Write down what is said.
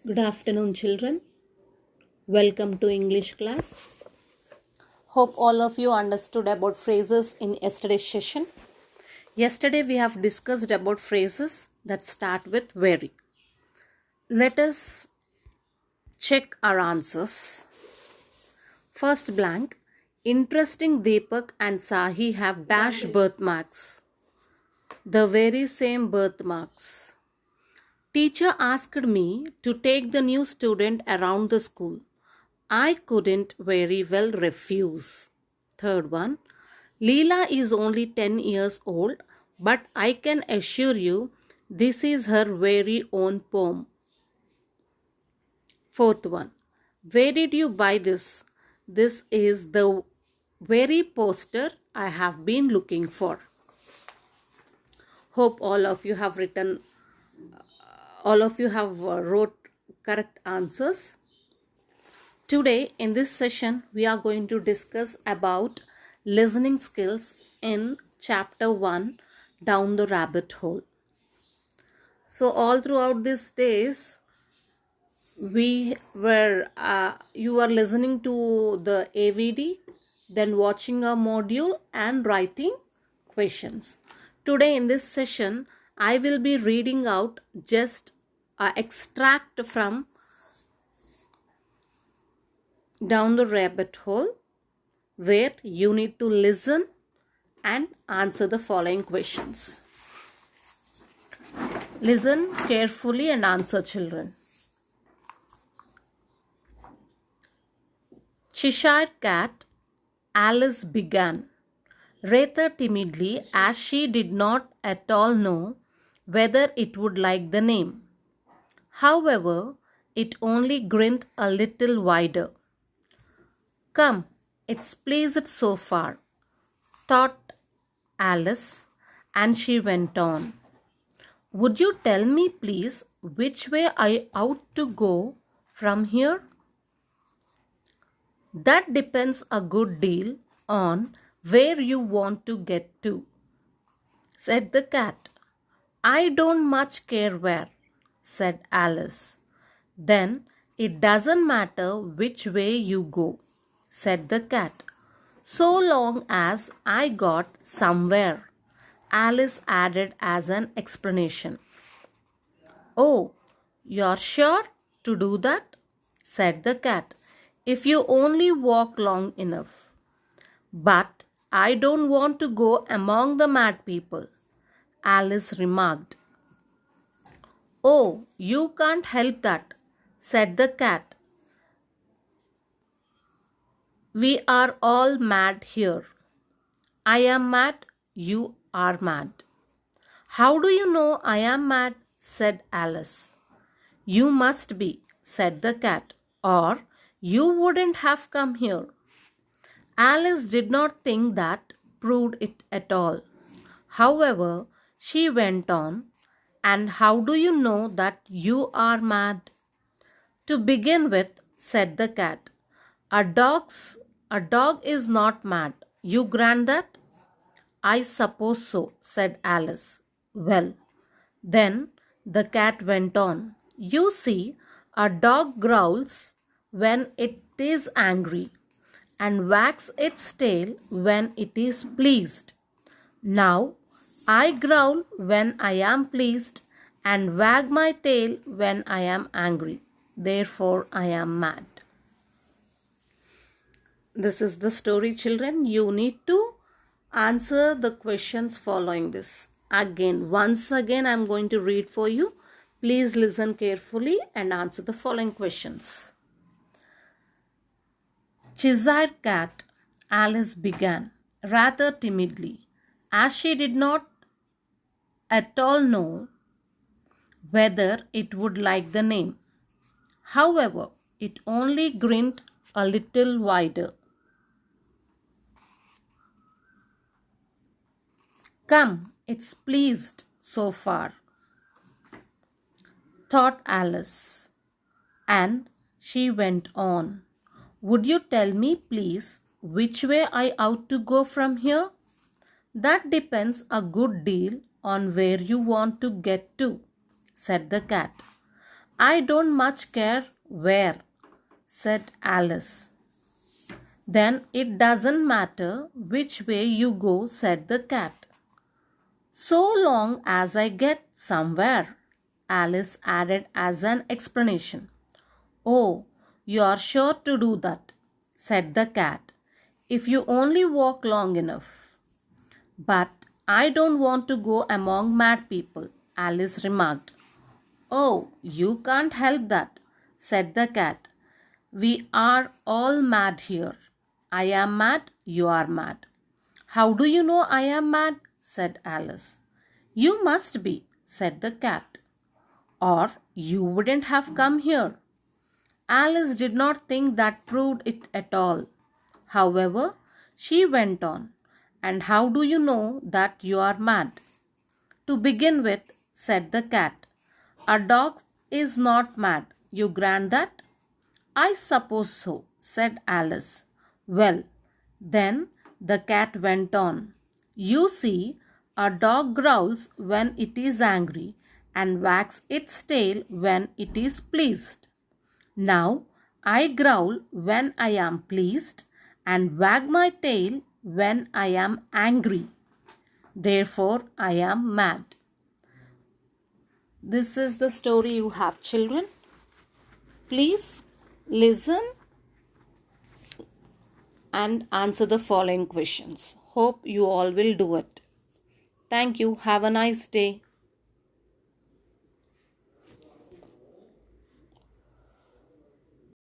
Good afternoon, children. Welcome to English class. Hope all of you understood about phrases in yesterday's session. Yesterday we have discussed about phrases that start with very. Let us check our answers. First blank. Interesting, Deepak and Sahi have dash birthmarks. The very same birthmarks. Teacher asked me to take the new student around the school. I couldn't very well refuse. Third one. Leela is only 10 years old, but I can assure you this is her very own poem. Fourth one. Where did you buy this? This is the very poster I have been looking for. Hope all of you have wrote correct answers. Today in this session we are going to discuss about listening skills in chapter 1, Down the Rabbit Hole. So all throughout these days you were listening to the AVD, then watching a module and writing questions. Today in this session I will be reading out just an extract from Down the Rabbit Hole, where you need to listen and answer the following questions. Listen carefully and answer, children. Cheshire Cat, Alice began, rather timidly, as she did not at all know whether it would like the name. However, it only grinned a little wider. Come, it's pleased so far, thought Alice, and she went on. Would you tell me, please, which way I ought to go from here? That depends a good deal on where you want to get to, said the cat. I don't much care where, said Alice. Then it doesn't matter which way you go, said the cat, so long as I got somewhere, Alice added as an explanation. Oh, you're sure to do that, said the cat, if you only walk long enough. But I don't want to go among the mad people, Alice remarked. Oh, you can't help that, said the cat. We are all mad here. I am mad, you are mad. How do you know I am mad? Said Alice. You must be, said the cat, or you wouldn't have come here. Alice did not think that proved it at all. However, she went on, and how do you know that you are mad? To begin with, said the cat, a dog is not mad. You grant that? I suppose so, said Alice. Well, then the cat went on. You see, a dog growls when it is angry and wags its tail when it is pleased. Now, I growl when I am pleased and wag my tail when I am angry. Therefore, I am mad. This is the story, children. You need to answer the questions following this. Once again, I am going to read for you. Please listen carefully and answer the following questions. Cheshire Cat, Alice began, rather timidly, as she did not at all know whether it would like the name. However, it only grinned a little wider. Come, it's pleased so far, thought Alice, and she went on. Would you tell me, please, which way I ought to go from here? That depends a good deal on where you want to get to, said the cat. I don't much care where, said Alice. Then it doesn't matter which way you go, said the cat. So long as I get somewhere, Alice added as an explanation. Oh, you are sure to do that, said the cat, if you only walk long enough. But I don't want to go among mad people, Alice remarked. Oh, you can't help that, said the cat. We are all mad here. I am mad, you are mad. How do you know I am mad? Said Alice. You must be, said the cat, or you wouldn't have come here. Alice did not think that proved it at all. However, she went on. And how do you know that you are mad? To begin with, said the cat, a dog is not mad. You grant that? I suppose so, said Alice. Well, then the cat went on. You see, a dog growls when it is angry and wags its tail when it is pleased. Now, I growl when I am pleased and wag my tail when I am angry. Therefore, I am mad. This is the story you have, children. Please listen and answer the following questions. Hope you all will do it. Thank you. Have a nice day.